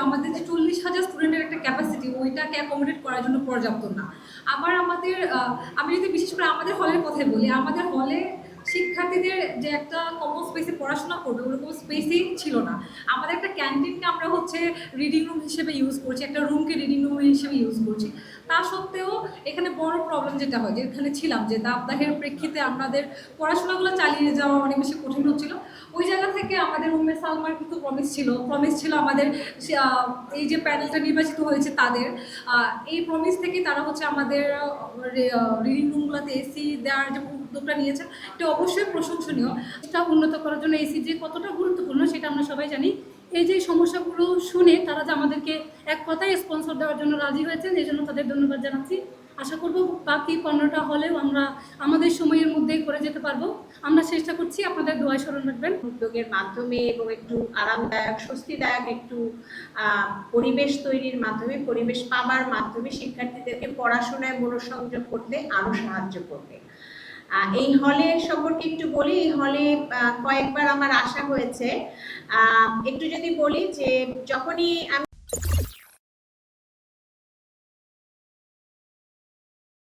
আমাদের যে 40,000 স্টুডেন্টের একটা ক্যাপাসিটি ওইটাকে অ্যাকোমোডেট করার জন্য পর্যাপ্ত না। আবার আমাদের আমি যদি বিশেষ করে আমাদের হলের কথাই বলি, আমাদের হলে শিক্ষার্থীদের যে একটা কমন স্পেসে পড়াশোনা করবে ওরকম স্পেসই ছিল না। আমাদের একটা ক্যান্টিনকে আমরা হচ্ছে রিডিং রুম হিসেবে ইউজ করছি, একটা রুমকে রিডিং রুম হিসেবে ইউজ করছি। তা সত্ত্বেও এখানে বড় প্রবলেম যেটা হয়, যে এখানে ছিলাম যে দাবদাহের প্রেক্ষিতে আমাদের পড়াশোনাগুলো চালিয়ে যাওয়া অনেক বেশি কঠিন হচ্ছিল। ওই জায়গা থেকে আমাদের উম্মে সালমার কিন্তু প্রমিস ছিল আমাদের এই যে প্যানেলটা নির্বাচিত হয়েছে তাদের এই প্রমিস থেকে তারা হচ্ছে আমাদের রিডিং রুমগুলোতে এসি দেওয়ার যে উদ্যোগটা নিয়েছেন, এটা অবশ্যই প্রশংসনীয়। এটা উন্নত করার জন্য এসি যে কতটা গুরুত্বপূর্ণ সেটা আমরা সবাই জানি। এই যে সমস্যাগুলো শুনে তারা যে আমাদেরকে এক কথায় স্পন্সর দেওয়ার জন্য রাজি হয়েছেন, এই জন্য তাদের ধন্যবাদ জানাচ্ছি। আশা করব বাকি 15টা হলেও আমরা আমাদের সময়ের মধ্যেই করে যেতে পারবো। আমরা চেষ্টা করছি, আপনাদের দোয়ায় স্মরণ রাখবেন। উদ্যোগের মাধ্যমে এবং একটু আরামদায়ক স্বস্তিদায়ক একটু পরিবেশ তৈরির মাধ্যমে, পরিবেশ পাবার মাধ্যমে শিক্ষার্থীদেরকে পড়াশোনায় মনোসংযোগ করতে আরও সাহায্য করবে। এই হলে সম্পর্কে একটু বলি। এই হলে কয়েকবার আমার আসা হয়েছে। একটু যদি বলি যে যখনই আমি